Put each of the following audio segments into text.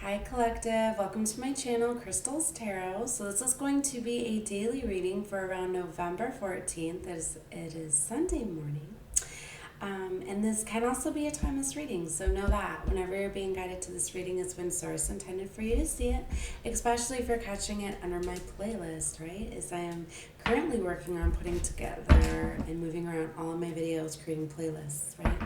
Hi Collective, welcome to my channel, Crystal's Tarot. So this is going to be a daily reading for around November 14th. It is Sunday morning. And this can also be a timeless reading, so know that whenever you're being guided to this reading, it's been source intended for you to see it, especially if you're catching it under my playlist, right? As I am currently working on putting together and moving around all of my videos, creating playlists, right?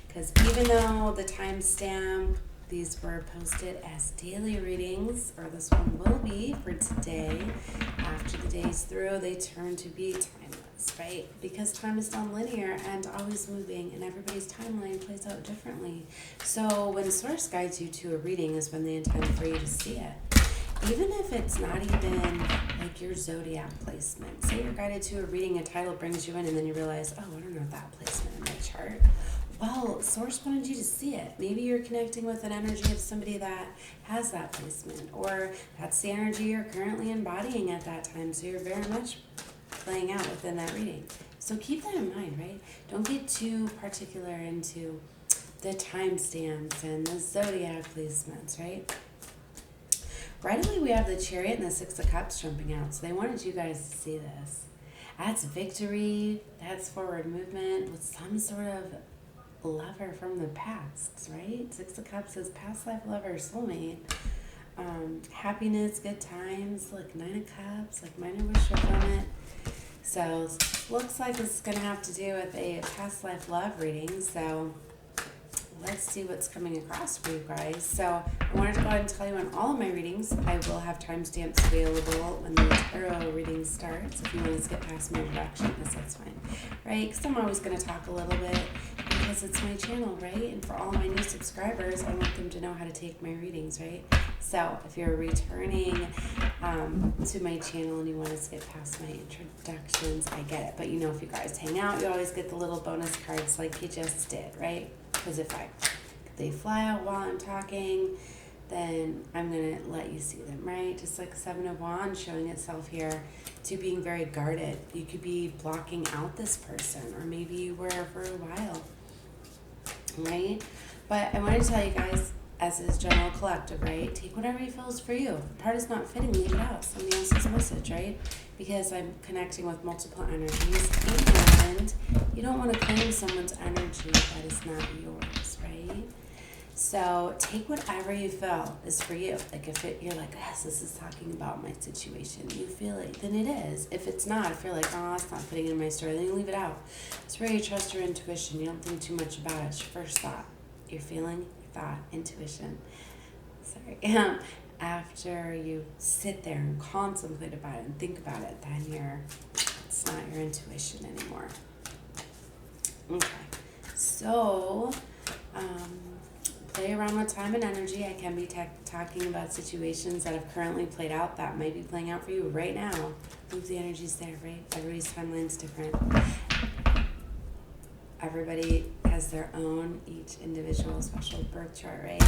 Because even though the timestamp, these were posted as daily readings, or this one will be for today. After the day's through, they turn to be timeless, right? Because time is non-linear and always moving, and everybody's timeline plays out differently. So when Source guides you to a reading is when they intend for you to see it. Even if it's not even like your zodiac placement. Say you're guided to a reading, a title brings you in, and then you realize, oh, I don't know that placement in my chart. Well, Source wanted you to see it. Maybe you're connecting with an energy of somebody that has that placement, or that's the energy you're currently embodying at that time, so you're very much playing out within that reading. So keep that in mind, right? Don't get too particular into the timestamps and the zodiac placements, right? Right away, we have the Chariot and the Six of Cups jumping out, so they wanted you guys to see this. That's victory, that's forward movement with some sort of lover from the past, right? Six of Cups is past life lover, soulmate. Happiness, good times, like Nine of Cups, like minor wish fulfillment. So looks like this is going to have to do with a past life love reading. So let's see what's coming across for you guys. So I wanted to go ahead and tell you on all of my readings, I will have timestamps available when the tarot reading starts. If you want to skip past my introduction, that's fine, right? Because I'm always going to talk a little bit because it's my channel, right? And for all of my new subscribers, I want them to know how to take my readings, right? So if you're returning to my channel and you want to skip past my introductions, I get it. But you know, if you guys hang out, you always get the little bonus cards like you just did, right? Because if they fly out while I'm talking, then I'm going to let you see them, right? Just like Seven of Wands showing itself here to being very guarded. You could be blocking out this person, or maybe you were for a while, right? But I wanted to tell you guys, as is general collective, right? Take whatever you feel is for you. If the part is not fitting, leave it out. Somebody else's message, right? Because I'm connecting with multiple energies, and you don't want to claim someone's energy that is not yours, right? So take whatever you feel is for you. Like if you're like, yes, this is talking about my situation, you feel it, then it is. If it's not, if you're like, oh, it's not fitting in my story, then you leave it out. It's where you trust your intuition. You don't think too much about it. It's your first thought. Your feeling, your thought, intuition. Sorry. After you sit there and contemplate about it and think about it, then it's not your intuition anymore. Okay. So, play around with time and energy. I can be talking about situations that have currently played out that might be playing out for you right now. Move the energies there, right? Everybody's timeline's different. Everybody has their own, each individual special birth chart, right?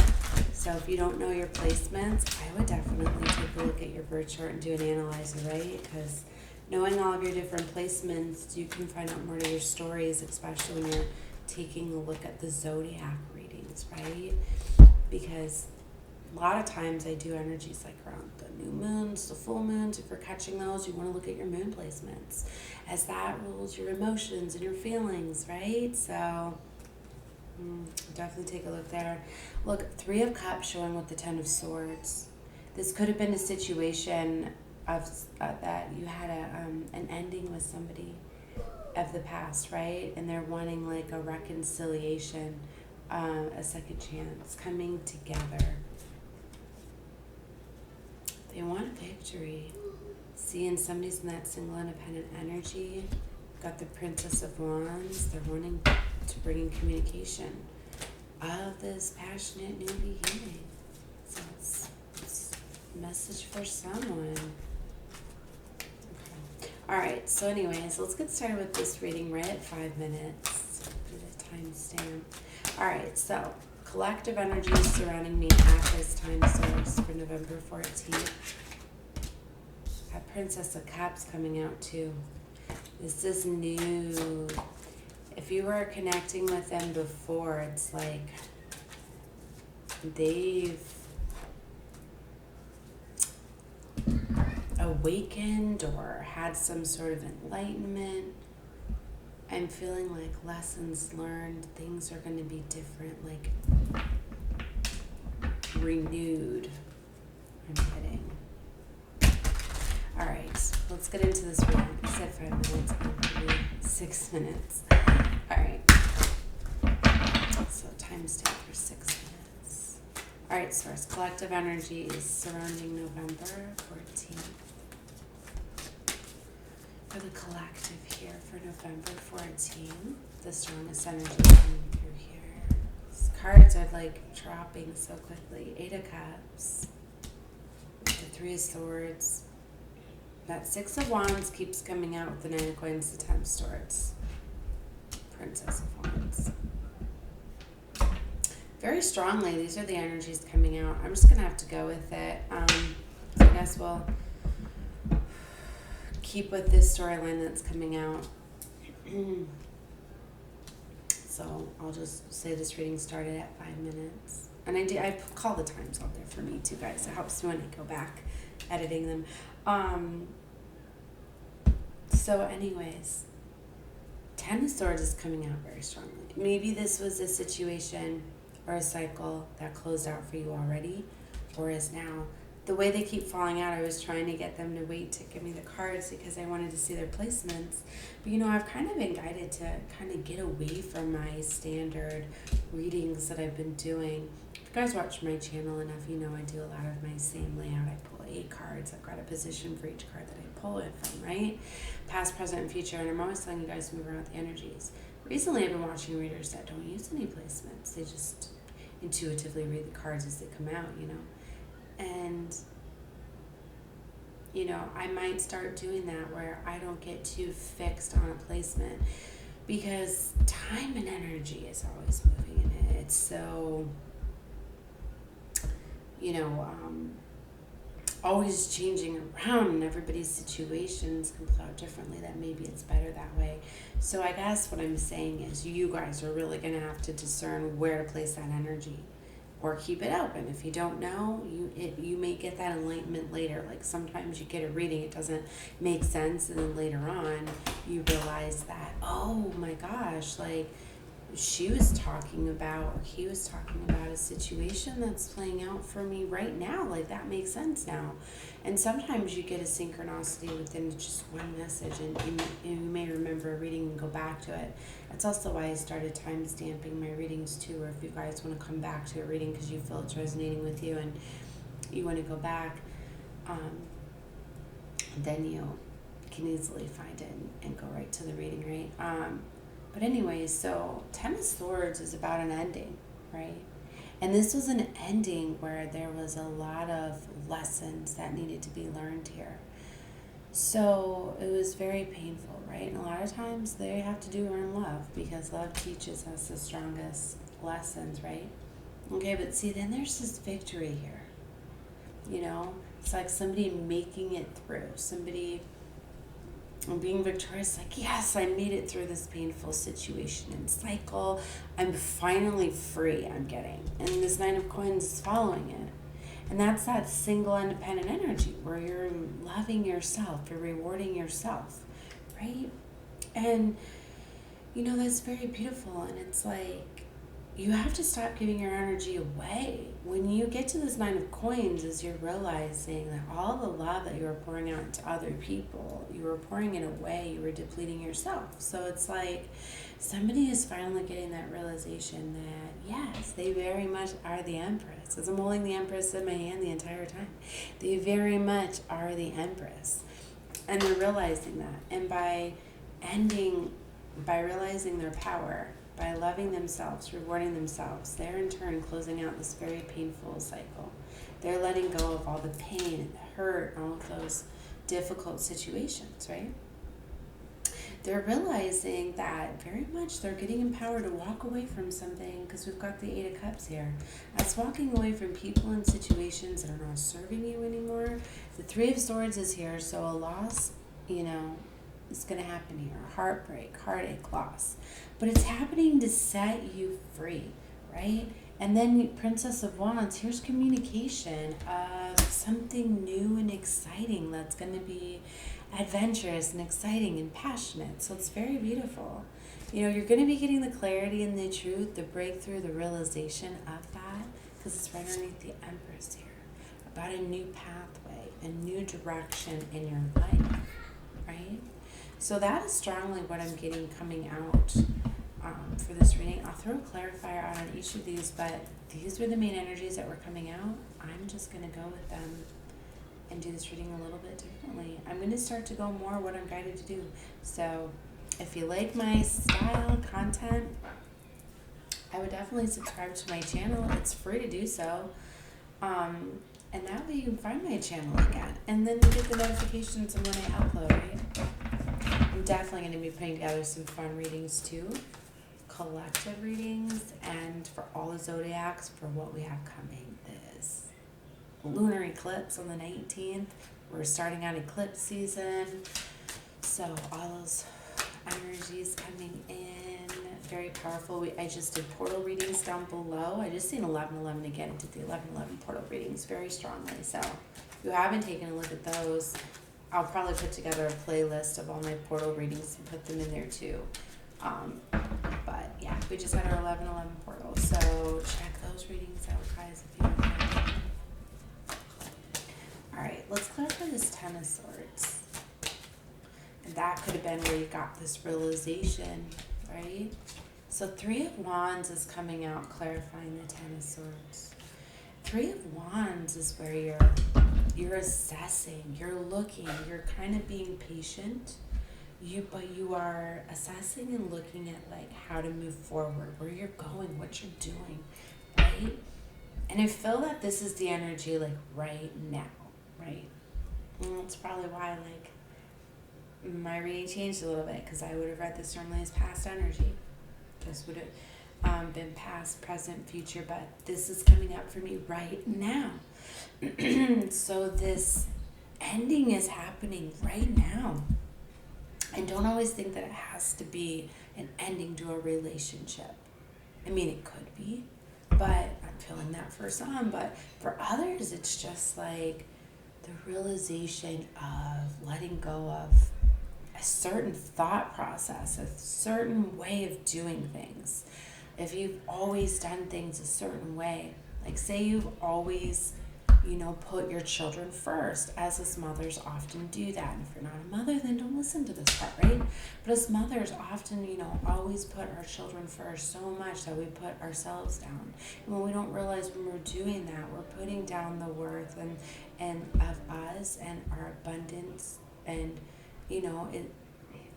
So if you don't know your placements, I would definitely take a look at your birth chart and do an analyzer, right? Because knowing all of your different placements, you can find out more to your stories, especially when you're taking a look at the zodiac readings, right? Because a lot of times I do energies like around the new moons, the full moons. If you're catching those, you want to look at your moon placements, as that rules your emotions and your feelings, right? So definitely take a look there. Look, Three of Cups showing with the Ten of Swords. This could have been a situation of that you had an ending with somebody of the past, right? And they're wanting like a reconciliation, a second chance, coming together. They want victory. Seeing somebody's in that single independent energy. Got the Princess of Wands. They're wanting to bring in communication of this passionate new beginning. So it's a message for someone. Okay. Alright, so anyways, let's get started with this reading right at 5 minutes. Do the timestamp. Alright, so collective energies surrounding me at this time source for November 14th. That Princess of Cups coming out too. This is new. If you were connecting with them before, it's like they've awakened or had some sort of enlightenment. I'm feeling like lessons learned, things are going to be different, like renewed. I'm getting. All right, let's get into this reading. I said 5 minutes, maybe 6 minutes. All right. So timestamp for 6 minutes. All right, source. Collective energies surrounding November 14th. For the collective here for November 14th, the strongest energy coming through here. These cards are like dropping so quickly. 8 of Cups, the 3 of Swords. That 6 of Wands keeps coming out with the 9 of Coins, the 10 of Swords. Princess of Wands. Very strongly, these are the energies coming out. I'm just going to have to go with it. I guess we'll keep with this storyline that's coming out. So I'll just say this reading started at 5 minutes. And I call the times out there for me too, guys. It helps me when I go back editing them. So anyways, 10 of Swords is coming out very strongly. Maybe this was a situation or a cycle that closed out for you already, or is now. The way they keep falling out, I was trying to get them to wait to give me the cards because I wanted to see their placements. But, I've kind of been guided to kind of get away from my standard readings that I've been doing. If you guys watch my channel enough, I do a lot of my same layout. I pull 8 cards. I've got a position for each card that I pull it from, right? Past, present, and future. And I'm always telling you guys to move around with the energies. Recently, I've been watching readers that don't use any placements. They just intuitively read the cards as they come out, And, I might start doing that where I don't get too fixed on a placement because time and energy is always moving in it. It's so, always changing around, and everybody's situations can play out differently, that maybe it's better that way. So I guess what I'm saying is you guys are really going to have to discern where to place that energy or keep it open. If you don't know, you may get that enlightenment later. Like sometimes you get a reading, it doesn't make sense, and then later on you realize that, oh my gosh, like she was talking about, or he was talking about a situation that's playing out for me right now. Like that makes sense now. And sometimes you get a synchronicity within just one message, and you may remember a reading and go back to it. That's also why I started time stamping my readings too, or if you guys want to come back to a reading because you feel it's resonating with you and you want to go back, then you can easily find it and go right to the reading, right? But anyways, so 10 of Swords is about an ending, right? And this was an ending where there was a lot of lessons that needed to be learned here. So it was very painful, right? And a lot of times they have to do earn love because love teaches us the strongest lessons, right? Okay, but see, then there's this victory here. It's like somebody making it through, somebody being victorious, like, yes, I made it through this painful situation and cycle. I'm finally free, I'm getting. And this 9 of Coins is following it. And that's that single independent energy where you're loving yourself, you're rewarding yourself, right? And, that's very beautiful. And it's like, you have to stop giving your energy away. When you get to this 9 of Coins, is you're realizing that all the love that you were pouring out to other people, you were pouring it away, you were depleting yourself. So it's like somebody is finally getting that realization that, yes, they very much are the Empress. As I'm holding the Empress in my hand the entire time, they very much are the Empress. And they're realizing that. And by realizing their power, by loving themselves, rewarding themselves, they're in turn closing out this very painful cycle. They're letting go of all the pain and the hurt, all of those difficult situations, right? They're realizing that very much they're getting empowered to walk away from something, because we've got the 8 of Cups here. That's walking away from people and situations that are not serving you anymore. The 3 of Swords is here, so a loss, is going to happen here. Heartbreak, heartache, loss. But it's happening to set you free, right? And then Princess of Wands, here's communication of something new and exciting that's going to be adventurous and exciting and passionate. So it's very beautiful. You know, you're going to be getting the clarity and the truth, the breakthrough, the realization of that, because it's right underneath the Empress here, about a new pathway, a new direction in your life, right? So that is strongly what I'm getting coming out for this reading. I'll throw a clarifier out on each of these, but these were the main energies that were coming out. I'm just going to go with them and do this reading a little bit differently. I'm going to start to go more what I'm guided to do. So if you like my style, content, I would definitely subscribe to my channel. It's free to do so. And that way you can find my channel again. And then you get the notifications of when I upload, right? I'm definitely going to be putting together some fun readings too. Collective readings, and for all the zodiacs, for what we have coming this lunar eclipse on the 19th. We're starting out eclipse season. So all those energies coming in, very powerful. I just did portal readings down below. I just seen 11:11 again. Did the 11:11 portal readings very strongly. So if you haven't taken a look at those, I'll probably put together a playlist of all my portal readings and put them in there too. But yeah, we just had our 11:11 portal. So check those readings out, guys, if you want. All right, let's clarify this Ten of Swords. And that could have been where you got this realization, right? So Three of Wands is coming out, clarifying the Ten of Swords. Three of Wands is where you're assessing, you're looking, you're kind of being patient. But you are assessing and looking at like how to move forward, where you're going, what you're doing, right? And I feel that this is the energy like right now, right? And that's probably why like my reading changed a little bit, because I would have read this normally as past energy. This would have been past, present, future, but this is coming up for me right now. So this ending is happening right now. And don't always think that it has to be an ending to a relationship. I mean, it could be, but I'm feeling that for some. But for others, it's just like the realization of letting go of a certain thought process, a certain way of doing things. If you've always done things a certain way, like say you've always put your children first, as us mothers often do that. And if you're not a mother, then don't listen to this part, right? But as mothers often, always put our children first so much that we put ourselves down. And when we don't realize when we're doing that, we're putting down the worth and of us and our abundance, and, it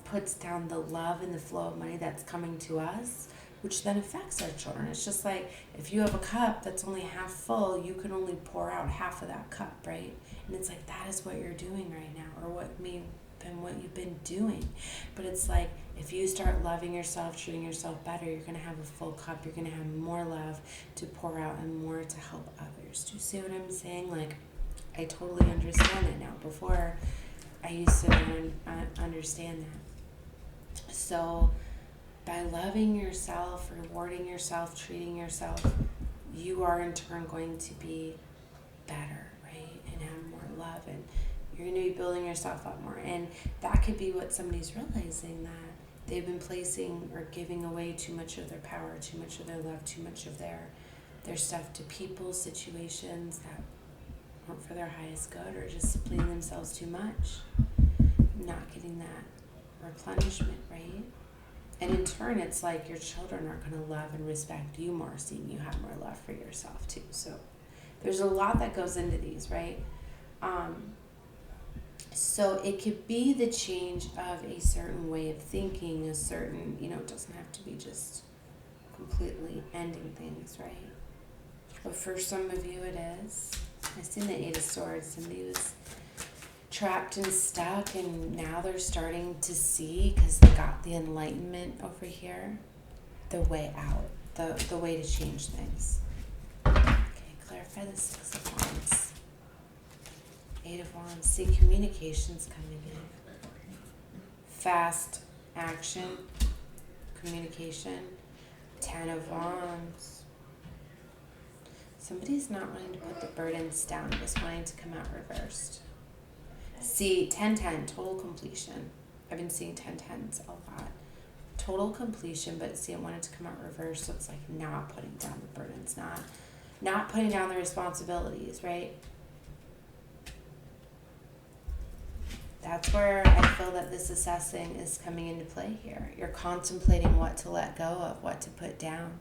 puts down the love and the flow of money that's coming to us, which then affects our children. It's just like if you have a cup that's only half full, you can only pour out half of that cup, right? And it's like that is what you're doing right now, or what you've been doing. But it's like if you start loving yourself, treating yourself better, you're going to have a full cup. You're going to have more love to pour out and more to help others. Do you see what I'm saying? Like, I totally understand it now. Before, I used to understand that. So by loving yourself, rewarding yourself, treating yourself, you are in turn going to be better, right? And have more love, and you're going to be building yourself up more. And that could be what somebody's realizing, that they've been placing or giving away too much of their power, too much of their love, too much of their stuff to people, situations that aren't for their highest good, or just supplying themselves too much, not getting that replenishment, right? And in turn, it's like your children are going to love and respect you more, seeing you have more love for yourself too. So there's a lot that goes into these, right? So it could be the change of a certain way of thinking, a certain, it doesn't have to be just completely ending things, right? But for some of you it is. I've seen the Eight of Swords. Somebody was trapped and stuck, and now they're starting to see, because they got the enlightenment over here, the way out, the way to change things. Okay, clarify the Six of Wands. Eight of Wands. See, communication's coming in. Fast action, communication. Ten of Wands. Somebody's not wanting to put the burdens down, just wanting to come out reversed. See, 10-10, total completion. I've been seeing 10-10s a lot. Total completion, but see, it wanted to come out reversed, so it's like not putting down the burdens, not putting down the responsibilities, right? That's where I feel that this assessing is coming into play here. You're contemplating what to let go of, what to put down.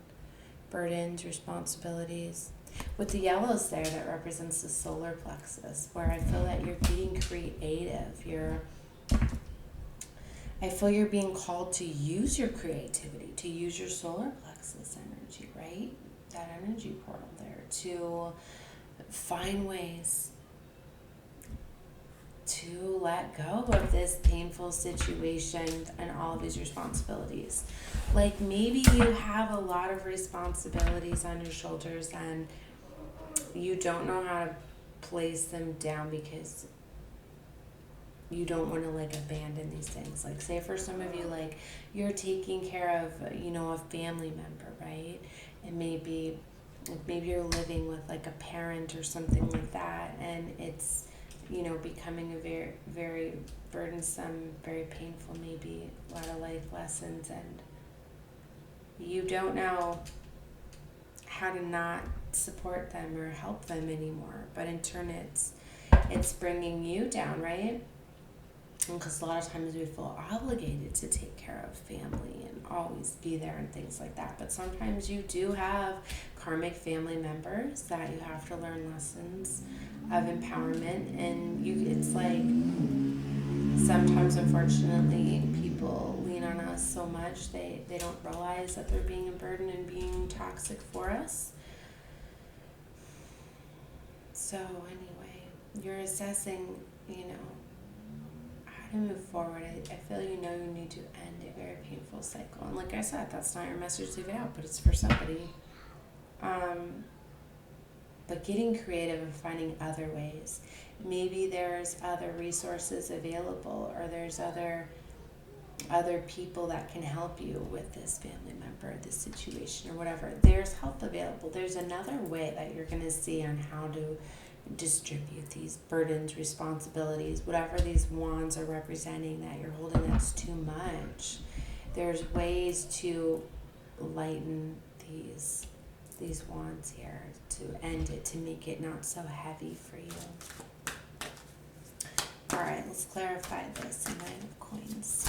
Burdens, responsibilities. With the yellows there, that represents the solar plexus, where I feel that you're being creative. I feel you're being called to use your creativity, to use your solar plexus energy, right? That energy portal there, to find ways to let go of this painful situation and all of these responsibilities. Like maybe you have a lot of responsibilities on your shoulders and you don't know how to place them down because you don't want to like abandon these things. Like say for some of you, like you're taking care of, you know, a family member, right? And maybe you're living with like a parent or something like that, and it's, you know, becoming a very, very burdensome, very painful, maybe a lot of life lessons, and you don't know how to not support them or help them anymore. But in turn, it's bringing you down, right? Because a lot of times we feel obligated to take care of family and always be there and things like that. But sometimes you do have karmic family members that you have to learn lessons of empowerment. And it's like sometimes, unfortunately, people lean on us so much they don't realize that they're being a burden and being toxic for us. So anyway, you're assessing, you know, to move forward. I feel you know you need to end a very painful cycle. And like I said, that's not your message to get out, but it's for somebody. But getting creative and finding other ways. Maybe there's other resources available, or there's other people that can help you with this family member, this situation, or whatever. There's help available. There's another way that you're going to see on how to distribute these burdens, responsibilities, whatever these wands are representing that you're holding that's too much. There's ways to lighten these wands here, to end it, to make it not so heavy for you. All right, let's clarify this. Nine of Coins.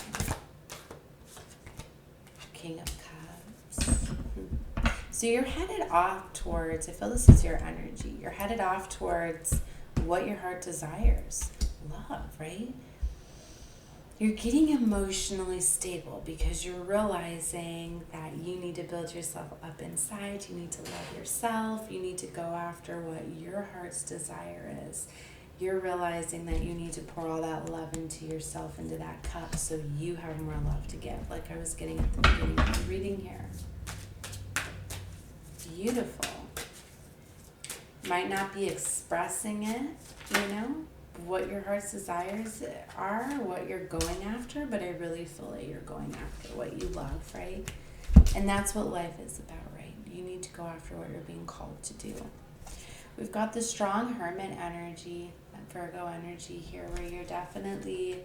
King of Cups. So you're headed off towards, I feel this is your energy, you're headed off towards what your heart desires. Love, right? You're getting emotionally stable because you're realizing that you need to build yourself up inside, you need to love yourself, you need to go after what your heart's desire is. You're realizing that you need to pour all that love into yourself, into that cup, so you have more love to give, like I was getting at the beginning of the reading here. Beautiful. Might not be expressing it, you know, what your heart's desires are, what you're going after, but I really feel that you're going after what you love, right? And that's what life is about, right? You need to go after what you're being called to do. We've got the strong hermit energy, Virgo energy here, where you're definitely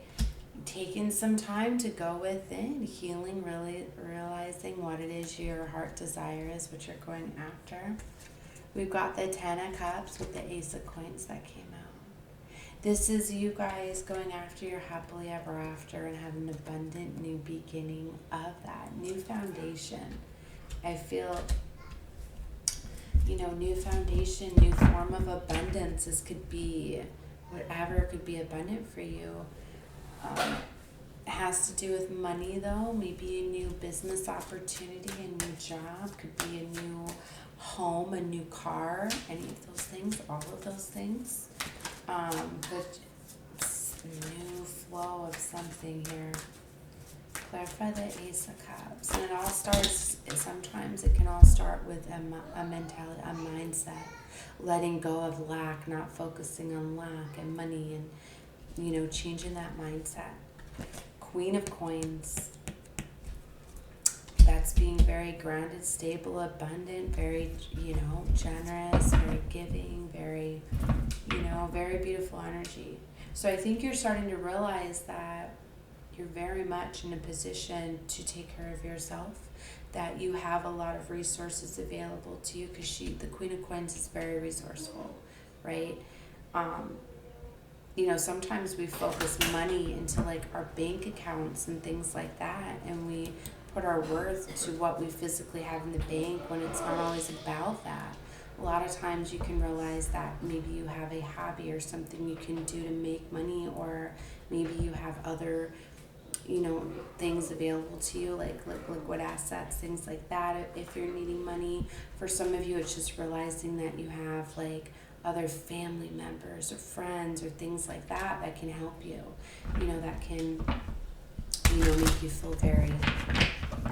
taking some time to go within, healing, really realizing what it is your heart desires, what you're going after. We've got the Ten of Cups with the Ace of Coins that came out. This is you guys going after your happily ever after and having an abundant new beginning of that, new foundation. I feel, you know, new foundation, new form of abundance. This could be whatever could be abundant for you. It has to do with money though, maybe a new business opportunity, a new job, could be a new home, a new car, any of those things, all of those things. But new flow of something here. Clarify the Ace of Cups. And it all starts, sometimes it can all start with a mentality, a mindset. Letting go of lack, not focusing on lack and money, and, you know, changing that mindset. Queen of Coins. That's that's being very grounded, stable, abundant, very, generous, very giving, very, very beautiful energy. So I think you're starting to realize that you're very much in a position to take care of yourself, that you have a lot of resources available to you, because the Queen of Coins is very resourceful, right? Sometimes we focus money into like our bank accounts and things like that, and we put our worth to what we physically have in the bank when it's not always about that. A lot of times you can realize that maybe you have a hobby or something you can do to make money, or maybe you have other things available to you, like liquid assets, things like that, if you're needing money. For some of you, it's just realizing that you have like other family members or friends or things like that can help you, that can, make you feel very,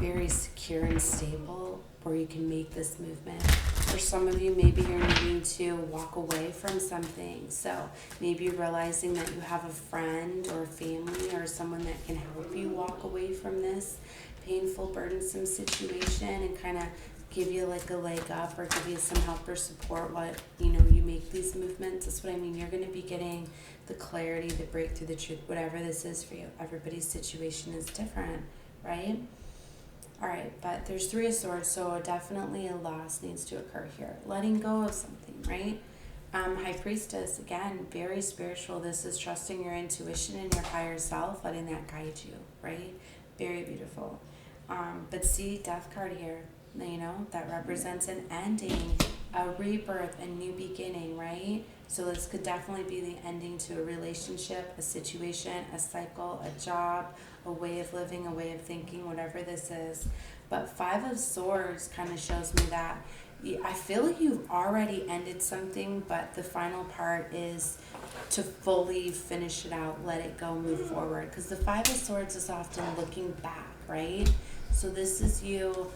very secure and stable, where you can make this movement. For some of you, maybe you're needing to walk away from something. So maybe you're realizing that you have a friend or a family or someone that can help you walk away from this painful, burdensome situation and kind of give you like a leg up, or give you some help or support while, you make these movements. That's what I mean. You're going to be getting the clarity, the breakthrough, the truth, whatever this is for you. Everybody's situation is different, right? All right, but there's Three of Swords, so definitely a loss needs to occur here. Letting go of something, right? High Priestess, again, very spiritual. This is trusting your intuition and your higher self, letting that guide you, right? Very beautiful. But see, Death card here, that represents an ending, a rebirth, a new beginning, right? So this could definitely be the ending to a relationship, a situation, a cycle, a job, a way of living, a way of thinking, whatever this is. But Five of Swords kind of shows me that I feel like you've already ended something, but the final part is to fully finish it out, let it go, move forward. Because the Five of Swords is often looking back, right? So this is you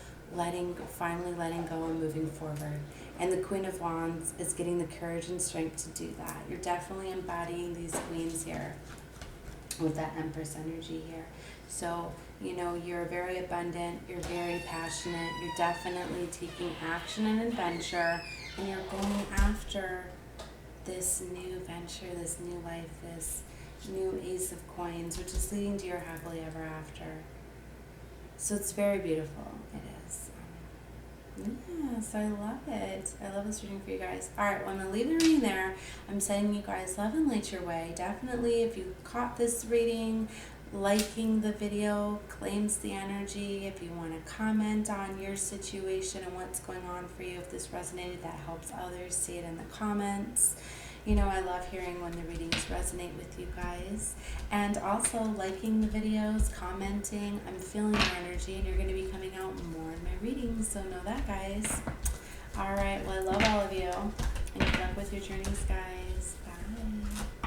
finally letting go and moving forward. And the Queen of Wands is getting the courage and strength to do that. You're definitely embodying these queens here with that Empress energy here. So, you're very abundant, you're very passionate, you're definitely taking action and adventure, and you're going after this new venture, this new life, this new Ace of Coins, which is leading to your happily ever after. So it's very beautiful. It is. Yes, I love it. I love this reading for you guys. All right, well, I'm going to leave the reading there. I'm sending you guys love and light your way. Definitely, if you caught this reading, liking the video claims the energy. If you want to comment on your situation and what's going on for you, if this resonated, that helps others see it in the comments. I love hearing when the readings resonate with you guys. And also liking the videos, commenting. I'm feeling your energy, and you're going to be coming out more in my readings, so know that, guys. All right, well, I love all of you. And good luck with your journeys, guys. Bye.